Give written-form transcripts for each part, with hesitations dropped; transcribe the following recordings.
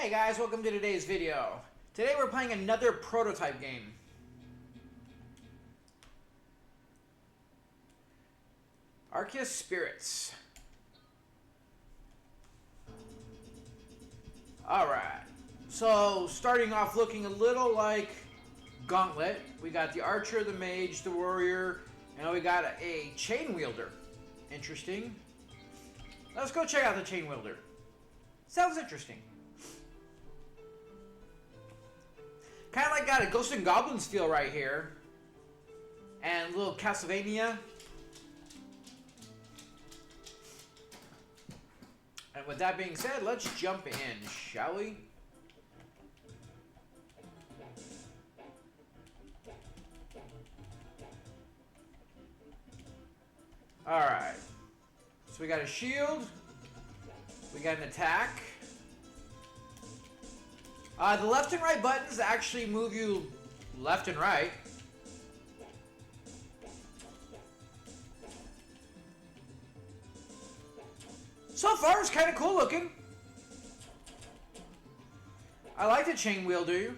Hey guys, welcome to today's video. Today we're playing another prototype game. Arcus Spirits. Alright, so starting off looking a little like Gauntlet. We got the Archer, the Mage, the Warrior, and we got a Chain Wielder. Interesting. Let's go check out the Chain Wielder. Sounds interesting. Kind of like got a Ghosts and Goblins feel right here. And a little Castlevania. And with that being said, let's jump in, shall we? Alright. So we got a shield. We got an attack. The left and right buttons actually move you left and right. So far, it's kind of cool looking. I like the Chain Wielder.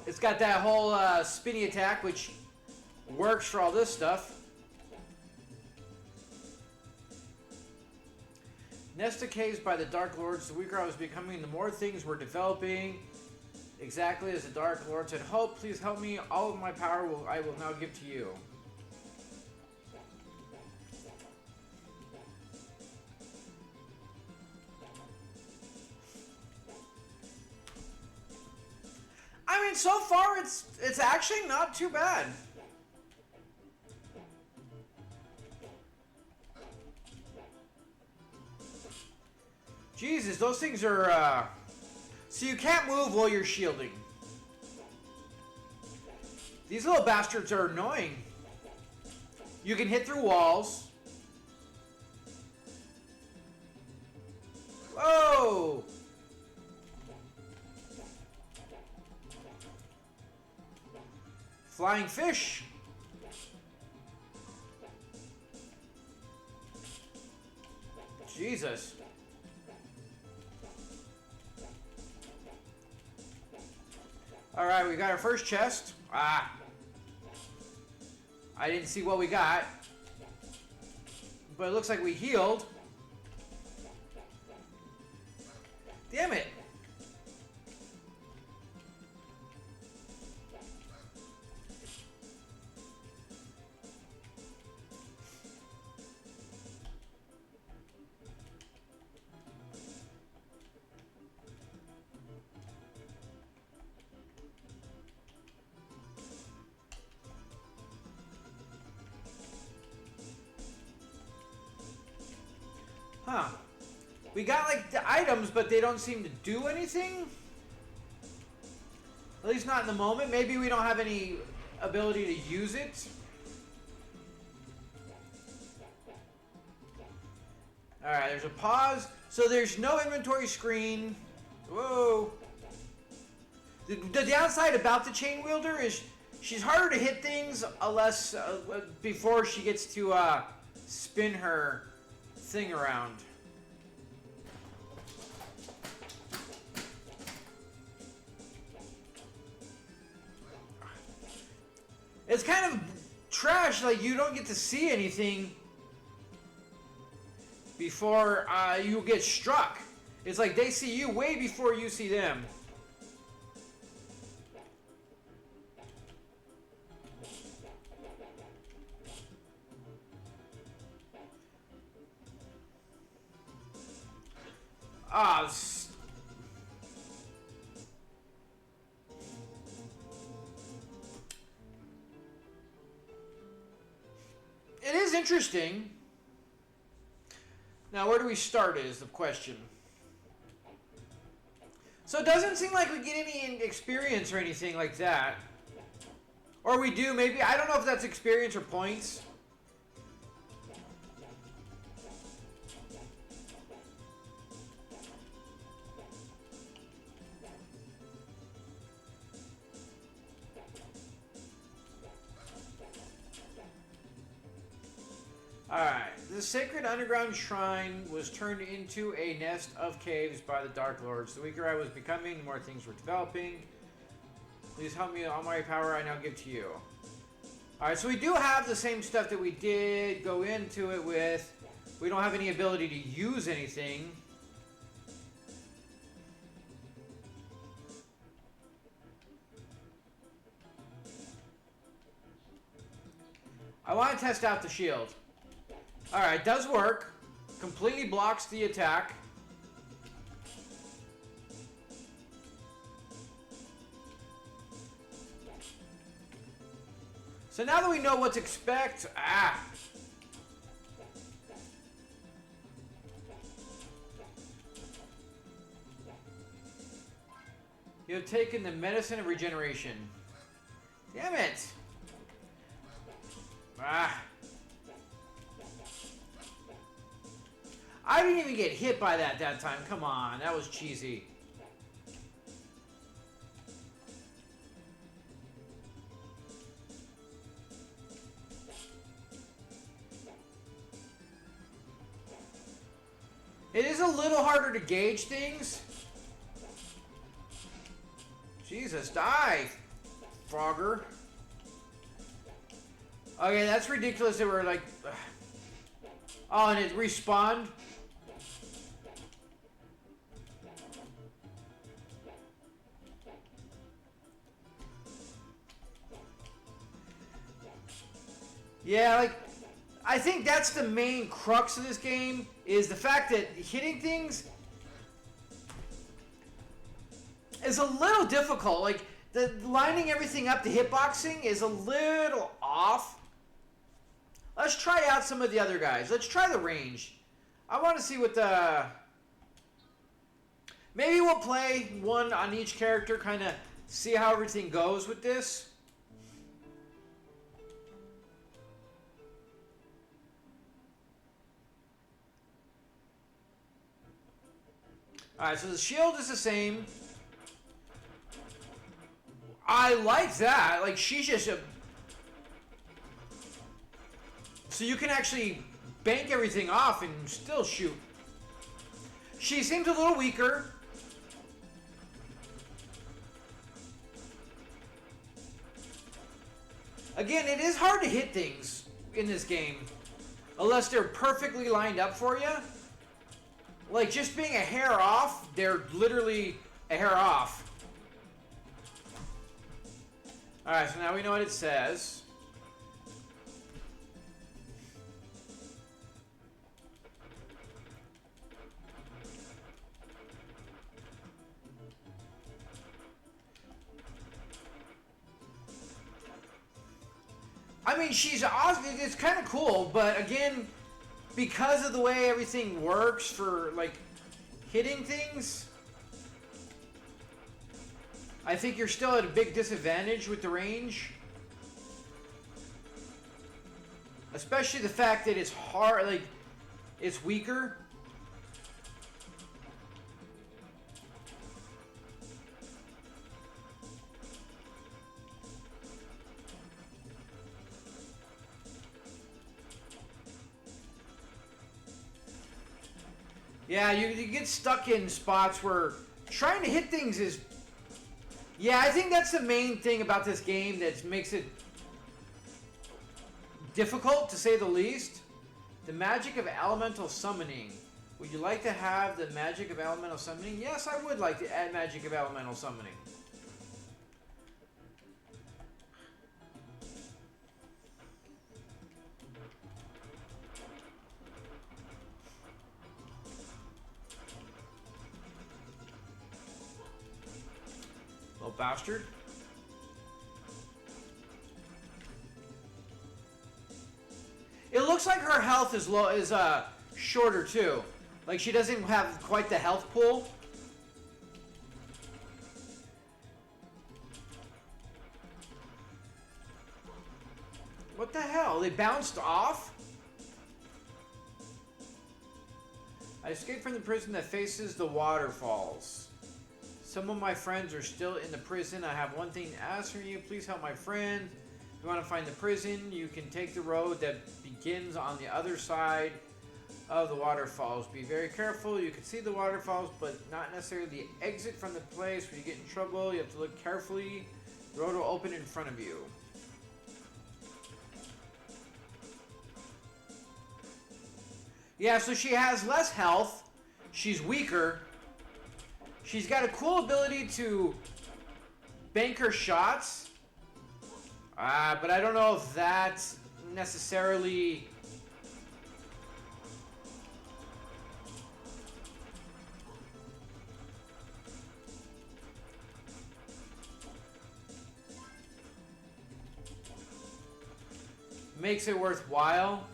It's got that whole spinny attack, which works for all this stuff. Nest of caves by the Dark Lords. The weaker I was becoming, the more things were developing. Exactly as the Dark Lords had hoped. Please help me. All of my power I will now give to you. I mean, so far it's actually not too bad. Jesus, those things are, so you can't move while you're shielding. These little bastards are annoying. You can hit through walls. Whoa! Flying fish. Jesus. Alright, we got our first chest. I didn't see what we got. But it looks like we healed. Damn it. Huh. We got like the items, but they don't seem to do anything. At least not in the moment. Maybe we don't have any ability to use it. Alright, there's a pause. So there's no inventory screen. Whoa. The downside about the Chain Wielder is she's harder to hit things unless before she gets to spin her thing around. It's kind of trash, like you don't get to see anything before you get struck. It's like they see you way before you see them. It is interesting. Now, where do we start is the question. So it doesn't seem like we get any experience or anything like that. Or we do, maybe. I don't know if that's experience or points. Alright, the sacred underground shrine was turned into a nest of caves by the Dark Lords. The weaker I was becoming, the more things were developing. Please help me, all my power I now give to you. Alright, so we do have the same stuff that we did go into it with. We don't have any ability to use anything. I want to test out the shield. Alright, it does work. Completely blocks the attack. So now that we know what to expect... You have taken the medicine of regeneration. Damn it! I didn't even get hit by that time. Come on, that was cheesy. It is a little harder to gauge things. Jesus, die, Frogger. Okay, that's ridiculous that we're like... Oh, and it respawned? Yeah, like... I think that's the main crux of this game, is the fact that hitting things is a little difficult. Like, the lining everything up to hitboxing is a little off. Let's try out some of the other guys. Let's try the range. I want to see what the... Maybe we'll play one on each character, kind of see how everything goes with this. Alright, so the shield is the same. I like that. Like, she's just a... So you can actually bank everything off and still shoot. She seems a little weaker. Again, it is hard to hit things in this game. Unless they're perfectly lined up for you. Like, just being a hair off, they're literally a hair off. Alright, so now we know what it says. I mean, she's awesome. It's kind of cool, but again, because of the way everything works for, like, hitting things, I think you're still at a big disadvantage with the range. Especially the fact that it's hard, like, it's weaker. Yeah, you get stuck in spots where trying to hit things is... Yeah, I think that's the main thing about this game that makes it difficult, to say the least. The magic of elemental summoning. Would you like to have the magic of elemental summoning? Yes, I would like to add magic of elemental summoning. Bastard. It looks like her health is shorter too. Like, she doesn't have quite the health pool. What the hell? They bounced off? I escaped from the prison that faces the waterfalls. Some of my friends are still in the prison. I have one thing to ask from you. Please help my friend. If you want to find the prison, you can take the road that begins on the other side of the waterfalls. Be very careful. You can see the waterfalls, but not necessarily the exit from the place where you get in trouble. You have to look carefully. The road will open in front of you. Yeah, so she has less health. She's weaker. She's got a cool ability to bank her shots. But I don't know if that's necessarily... makes it worthwhile.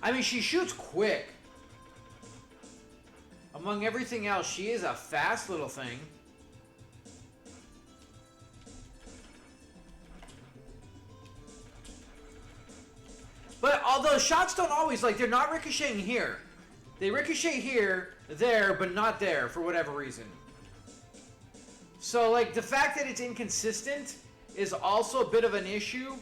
I mean, she shoots quick. Among everything else, she is a fast little thing. But although shots don't always, like, they're not ricocheting here. They ricochet here, there, but not there for whatever reason. So, like, the fact that it's inconsistent is also a bit of an issue.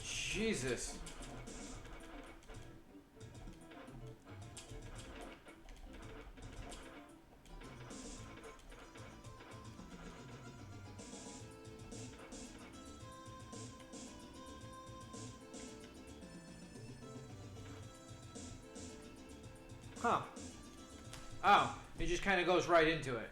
Jesus. Huh. Oh, it just kind of goes right into it.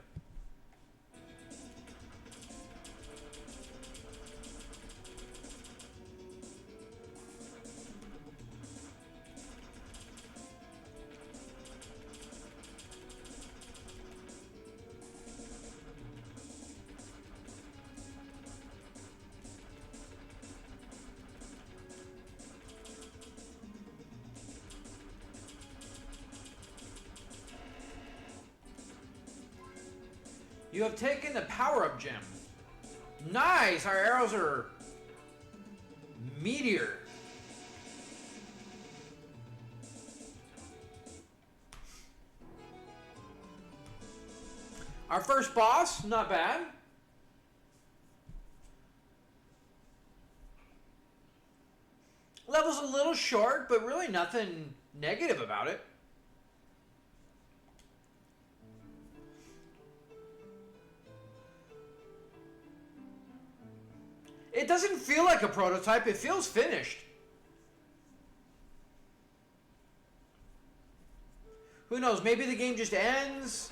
You have taken the power-up gem. Nice! Our arrows are meteor. Our first boss, not bad. Level's a little short, but really nothing negative about it. It doesn't feel like a prototype, it feels finished. Who knows, maybe the game just ends.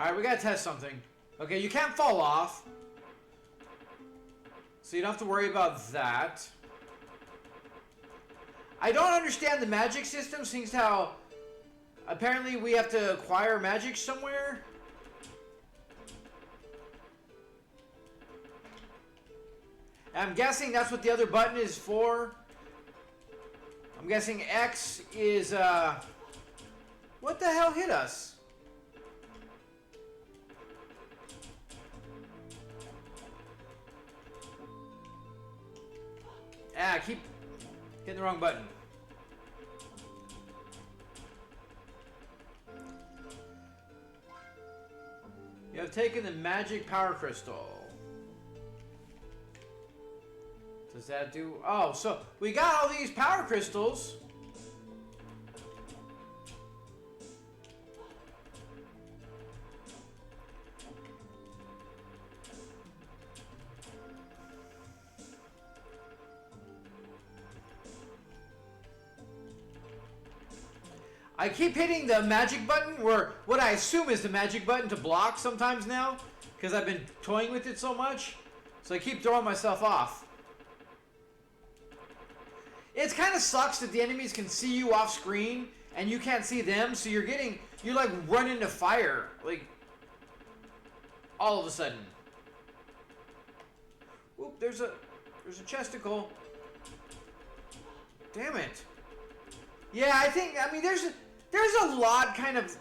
Alright, we gotta test something. Okay, you can't fall off. So you don't have to worry about that. I don't understand the magic system, seeing how apparently we have to acquire magic somewhere. I'm guessing that's what the other button is for. I'm guessing X is, what the hell hit us? I keep hitting the wrong button. You have taken the magic power crystal. Does that do... Oh, so we got all these power crystals. I keep hitting the magic button, or what I assume is the magic button to block sometimes now, because I've been toying with it so much. So I keep throwing myself off. It kind of sucks that the enemies can see you off screen and you can't see them, so you're like running into fire, like, all of a sudden. Oop, there's a chesticle. Damn it. Yeah, I mean, there's a lot kind of,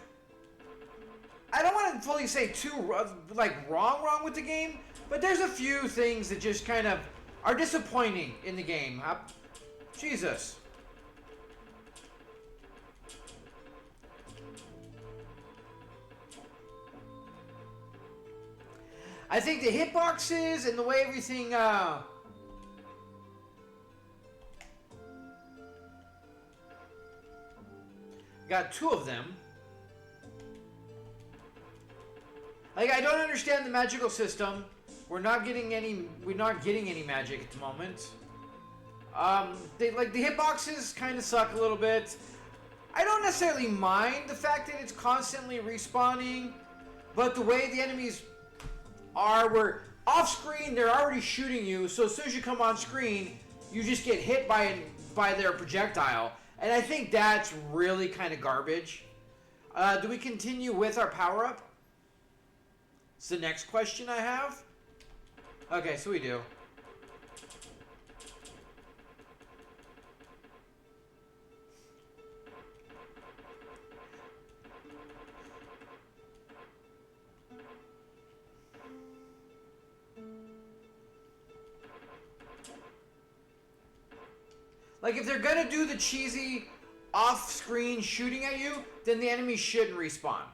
I don't want to fully say too, like, wrong with the game, but there's a few things that just kind of are disappointing in the game. Jesus. I think the hitboxes and the way everything got 2 of them. Like, I don't understand the magical system. We're not getting any magic at the moment. The hitboxes kind of suck a little bit. I don't necessarily mind the fact that it's constantly respawning, but the way the enemies are, where off screen they're already shooting you, so as soon as you come on screen, you just get hit by their projectile, and I think that's really kind of garbage. Do we continue with our power up? It's the next question I have. Okay, so we do. Like, if they're gonna do the cheesy off-screen shooting at you, then the enemy shouldn't respawn.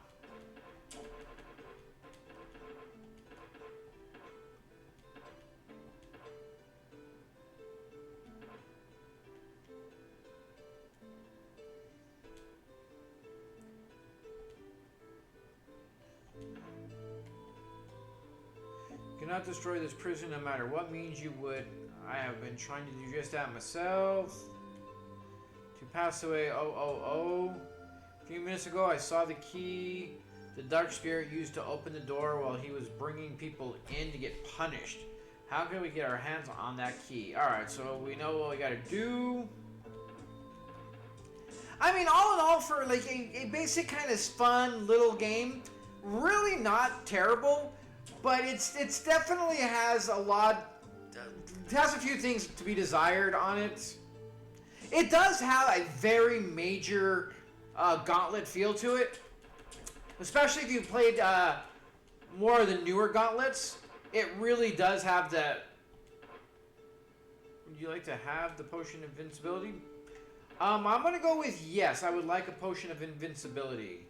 Cannot destroy this prison no matter what means you would. I have been trying to do just that myself. To pass away, A few minutes ago I saw the key the dark spirit used to open the door while he was bringing people in to get punished. How can we get our hands on that key? Alright, so we know what we gotta do. I mean, all in all, for like a basic kind of fun little game, really not terrible. But it's definitely has a lot. It has a few things to be desired on it. It does have a very major gauntlet feel to it, especially if you played more of the newer gauntlets. It really does have the. Would you like to have the potion of invincibility? I'm gonna go with yes. I would like a potion of invincibility.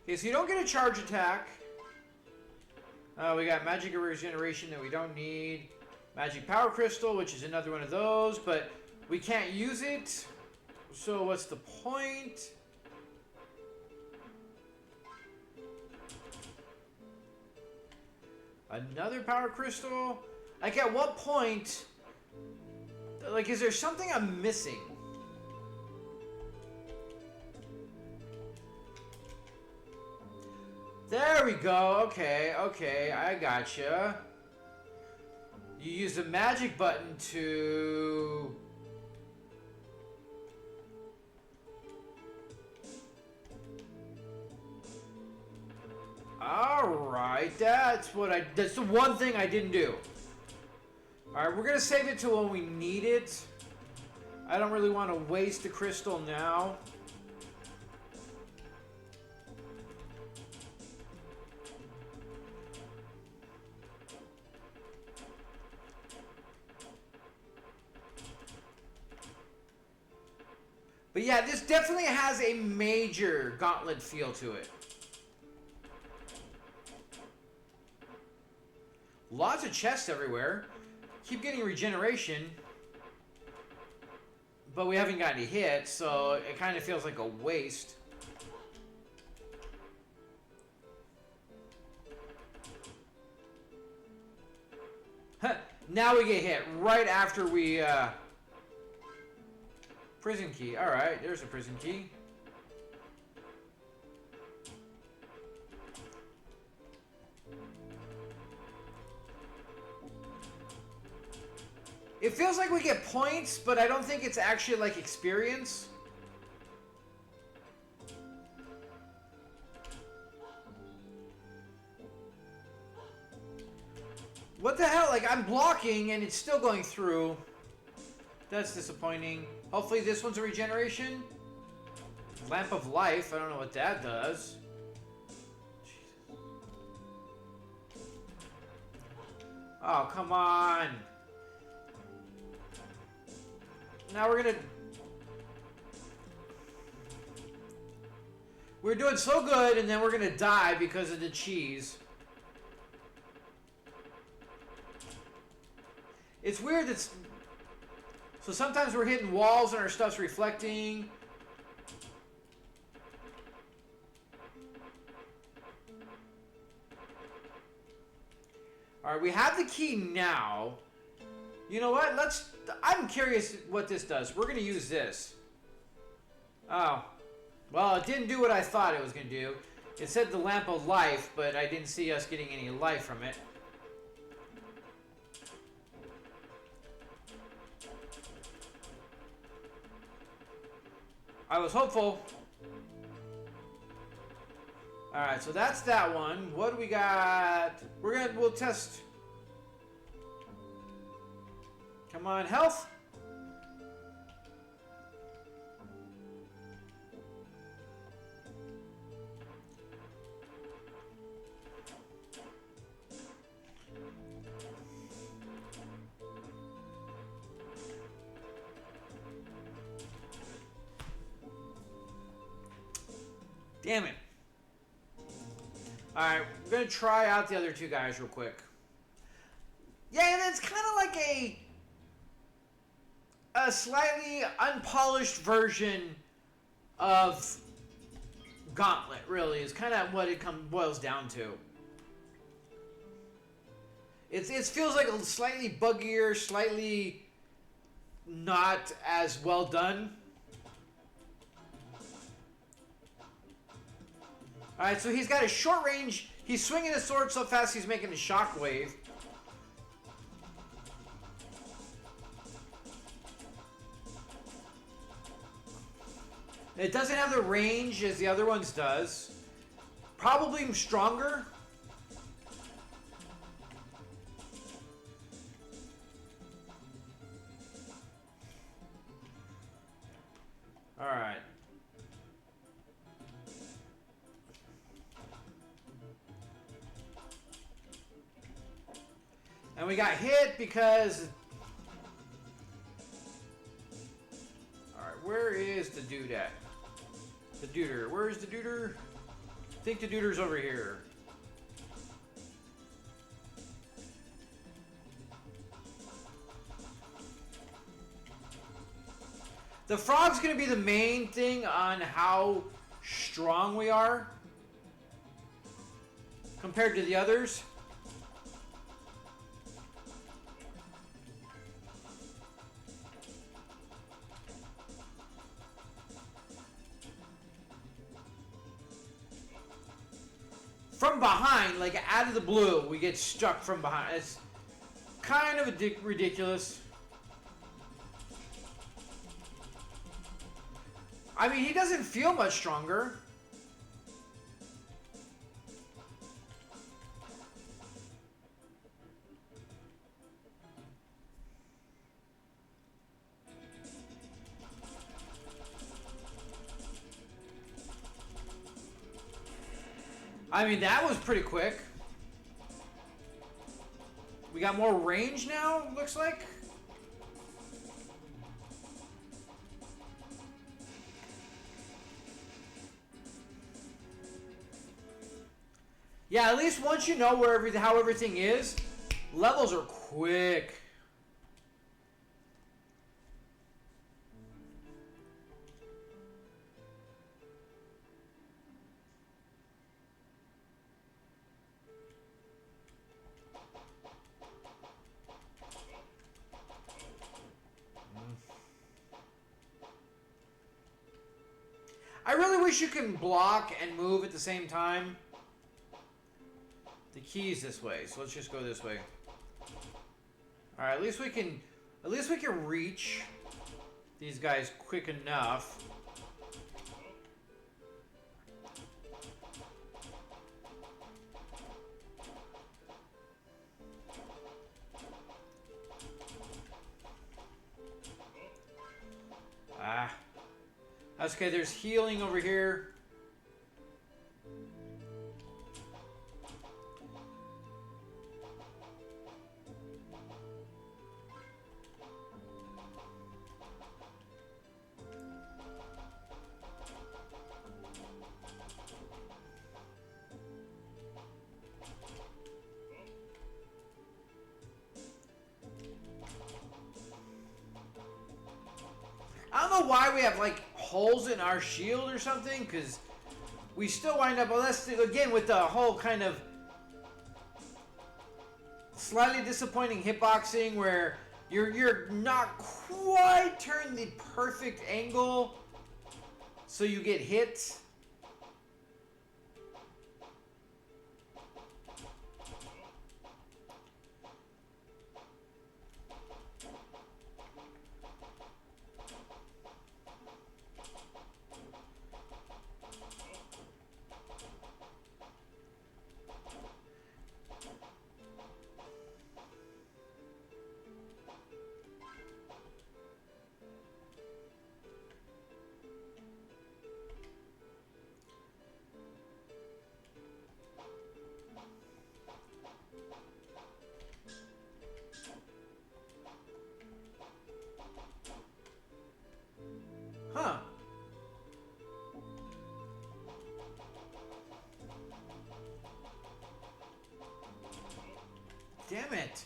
Okay, so you don't get a charge attack. We got magic regeneration that we don't need. Magic power crystal, which is another one of those, but we can't use it. So what's the point? Another power crystal? Like, at what point? Like, is there something I'm missing? There we go. Okay, I gotcha. You use the magic button to... Alright, that's the one thing I didn't do. Alright, we're gonna save it till when we need it. I don't really want to waste the crystal now. But yeah, this definitely has a major gauntlet feel to it. Lots of chests everywhere. Keep getting regeneration. But we haven't got any hits, so it kind of feels like a waste. Huh, now we get hit right after we... Prison key. Alright, there's a prison key. It feels like we get points, but I don't think it's actually like experience. What the hell? Like, I'm blocking and it's still going through. That's disappointing. Hopefully this one's a regeneration. Lamp of Life. I don't know what that does. Jesus. Oh, come on. Now we're gonna... We're doing so good, and then we're gonna die because of the cheese. It's weird that's... So sometimes we're hitting walls and our stuff's reflecting. Alright, we have the key now. You know what? I'm curious what this does. We're going to use this. Oh. Well, it didn't do what I thought it was going to do. It said the lamp of life, but I didn't see us getting any life from it. I was hopeful. Alright, so that's that one. What do we got? We'll test. Come on, health. Damn it. Alright, we're going to try out the other two guys real quick. Yeah, and it's kind of like a slightly unpolished version of Gauntlet, really, is kind of what it boils down to. It feels like a slightly buggier, slightly not as well done. Alright, so he's got a short range. He's swinging his sword so fast he's making a shockwave. It doesn't have the range as the other ones does. Probably stronger. Alright. And we got hit because... Alright, where is the dude at? The duder. Where is the duder? I think the duder's over here. The frog's going to be the main thing on how strong we are compared to the others. From behind, like out of the blue, we get struck from behind. It's kind of ridiculous. I mean, he doesn't feel much stronger. I mean, that was pretty quick. We got more range now, looks like. Yeah, at least once you know how everything is, levels are quick. I really wish you can block and move at the same time. The key's this way, so let's just go this way. All right, at least we can reach these guys quick enough. Ah. That's okay, there's healing over here. why we have like holes in our shield or something, because we still wind up, well, that's again with the whole kind of slightly disappointing hitboxing where you're not quite turned the perfect angle so you get hit. Huh. Damn it.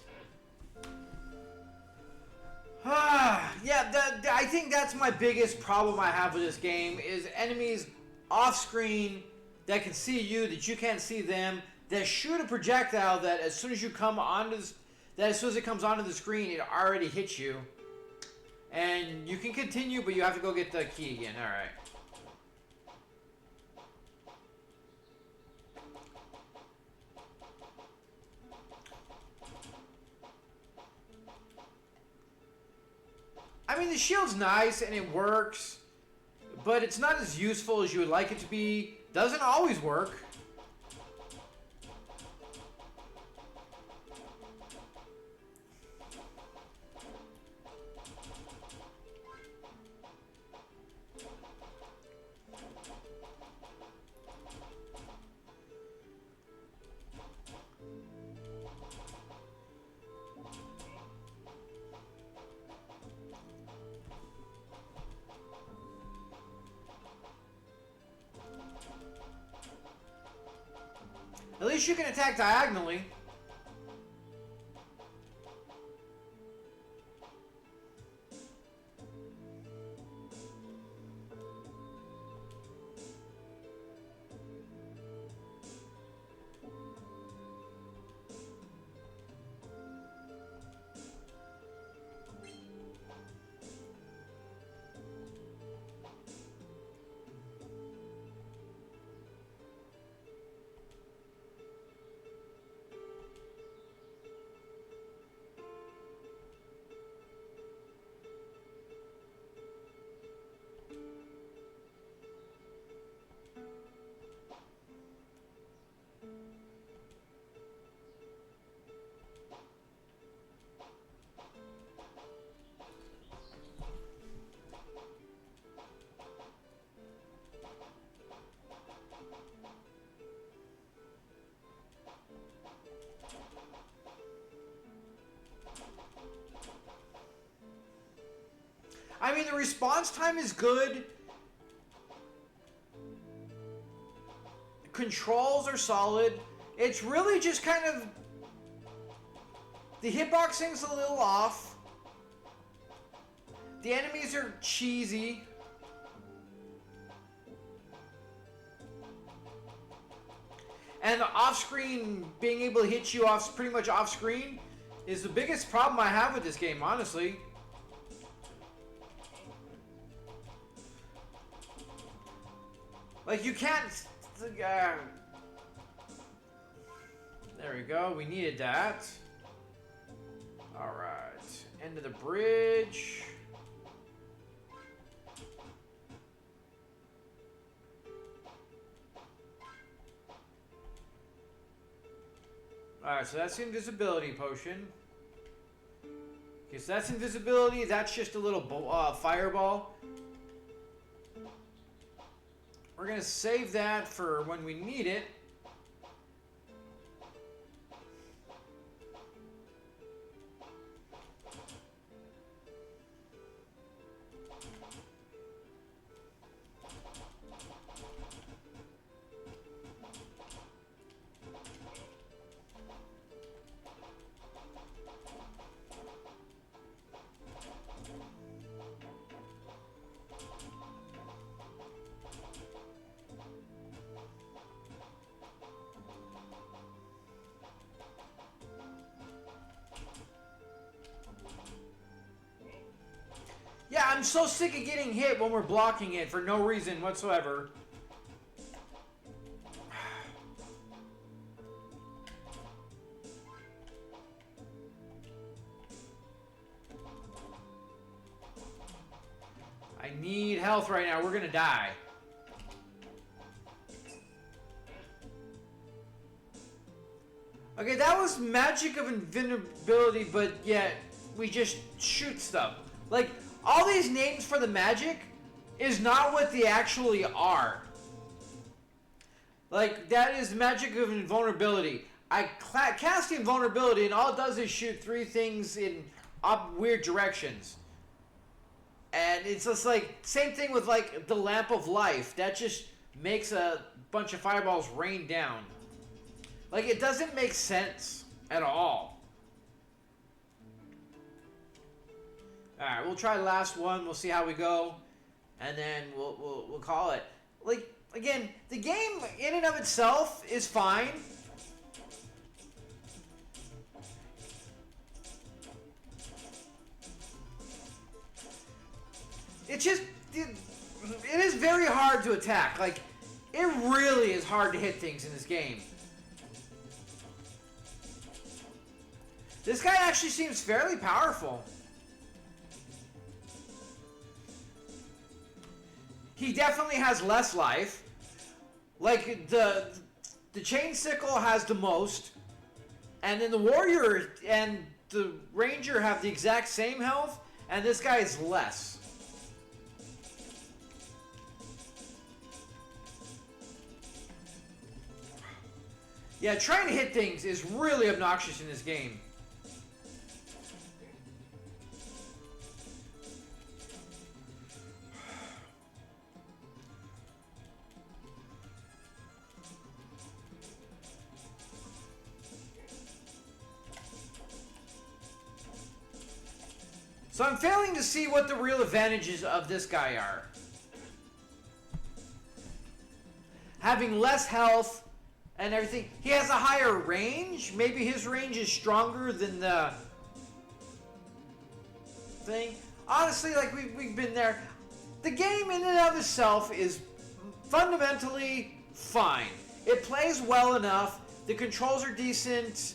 Yeah, I think that's my biggest problem I have with this game is enemies off screen that can see you, that you can't see them, that shoot a projectile that as soon as you come onto this, that as soon as it comes onto the screen, it already hits you. And you can continue, but you have to go get the key again. Alright. I mean, the shield's nice and it works, but it's not as useful as you would like it to be. Doesn't always work. At least you can attack diagonally. I mean, the response time is good. Controls are solid. It's really just kind of... the hitboxing's a little off. The enemies are cheesy. And the off-screen, being able to hit you off pretty much off-screen is the biggest problem I have with this game, honestly. Like, you can't... there we go. We needed that. Alright. End of the bridge. Alright, so that's the invisibility potion. Okay, so that's invisibility. That's just a little fireball. We're going to save that for when we need it. Yeah, I'm so sick of getting hit when we're blocking it for no reason whatsoever. I need health right now. We're gonna die. Okay, that was magic of invulnerability, but yet we just shoot stuff. Like, all these names for the magic is not what they actually are. Like, that is magic of invulnerability. I cast the invulnerability, and all it does is shoot 3 things in weird directions. And it's just like, same thing with like the lamp of life. That just makes a bunch of fireballs rain down. Like, it doesn't make sense at all. Alright, we'll try the last one. We'll see how we go. And then we'll call it. Like, again, the game in and of itself is fine. It's just, it is very hard to attack. Like, it really is hard to hit things in this game. This guy actually seems fairly powerful. He definitely has less life. Like, the chain sickle has the most. And then the warrior and the ranger have the exact same health. And this guy is less. Yeah, trying to hit things is really obnoxious in this game. So I'm failing to see what the real advantages of this guy are. Having less health and everything. He has a higher range. Maybe his range is stronger than the thing. Honestly, like, we've been there. The game in and of itself is fundamentally fine. It plays well enough. The controls are decent.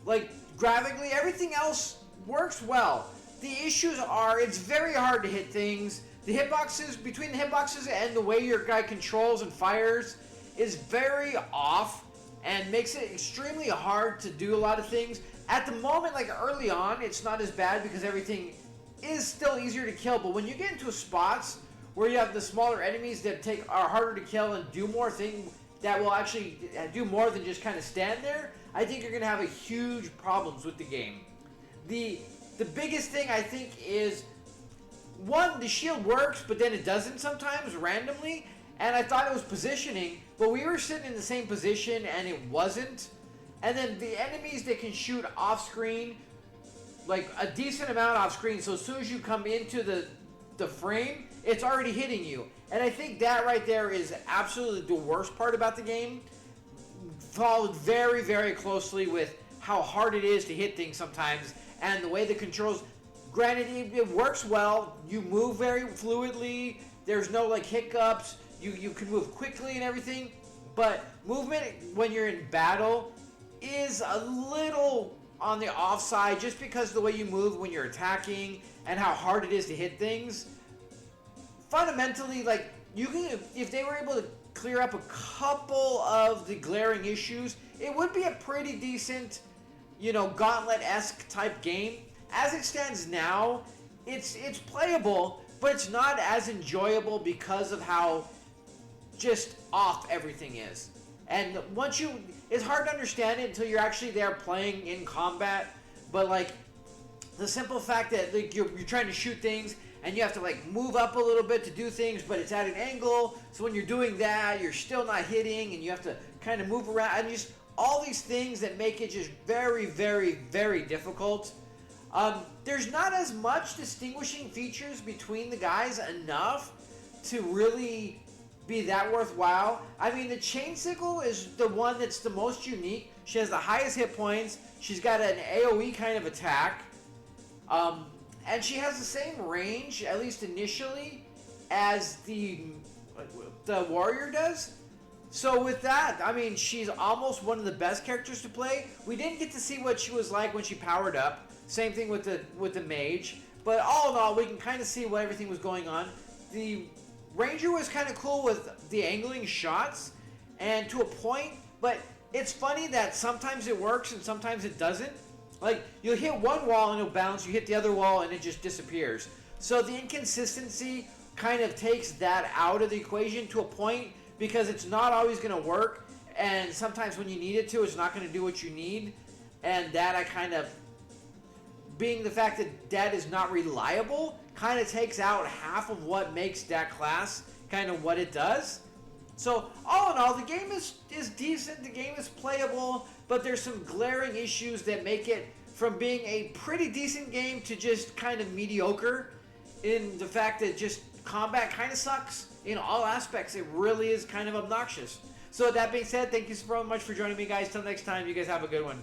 Like, graphically, everything else works well. The issues are, it's very hard to hit things. The hitboxes, between the hitboxes and the way your guy controls and fires, is very off and makes it extremely hard to do a lot of things. At the moment, like early on, it's not as bad because everything is still easier to kill. But when you get into spots where you have the smaller enemies that are harder to kill and do more things that will actually do more than just kind of stand there, I think you're going to have a huge problems with the game. The biggest thing I think is, one, the shield works, but then it doesn't sometimes randomly. And I thought it was positioning, but we were sitting in the same position and it wasn't. And then the enemies that can shoot off screen, like a decent amount off screen, so as soon as you come into the frame, it's already hitting you. And I think that right there is absolutely the worst part about the game. Followed very, very closely with how hard it is to hit things sometimes, and the way the controls, granted it works well, you move very fluidly, there's no like hiccups, you can move quickly and everything, but movement when you're in battle is a little on the offside just because of the way you move when you're attacking and how hard it is to hit things. Fundamentally, like, you can, if they were able to clear up a couple of the glaring issues, it would be a pretty decent, you know, Gauntlet-esque type game. As it stands now, it's playable, but it's not as enjoyable because of how just off everything is. And once it's hard to understand it until you're actually there playing in combat, but like, the simple fact that like you're trying to shoot things and you have to like move up a little bit to do things, but it's at an angle, so when you're doing that, you're still not hitting, and you have to kind of move around, and just all these things that make it just very, very, very difficult. There's not as much distinguishing features between the guys enough to really be that worthwhile. I mean, the chain sickle is the one that's the most unique. She has the highest hit points. She's got an AoE kind of attack. and she has the same range, at least initially, as the warrior does. So with that, I mean, she's almost one of the best characters to play. We didn't get to see what she was like when she powered up. Same thing with the mage. But all in all, we can kind of see what everything was going on. The ranger was kind of cool with the angling shots, and to a point. But it's funny that sometimes it works and sometimes it doesn't. Like, you'll hit one wall and it'll bounce. You hit the other wall and it just disappears. So the inconsistency kind of takes that out of the equation to a point, because it's not always going to work, and sometimes when you need it to, it's not going to do what you need. And that I kind of, being the fact that that is not reliable, kind of takes out half of what makes that class kind of what it does. So all in all, the game is decent, the game is playable, but there's some glaring issues that make it from being a pretty decent game to just kind of mediocre, in the fact that just combat kind of sucks in all aspects. It really is kind of obnoxious. So with that being said, thank you so much for joining me, guys. Till next time, you guys have a good one.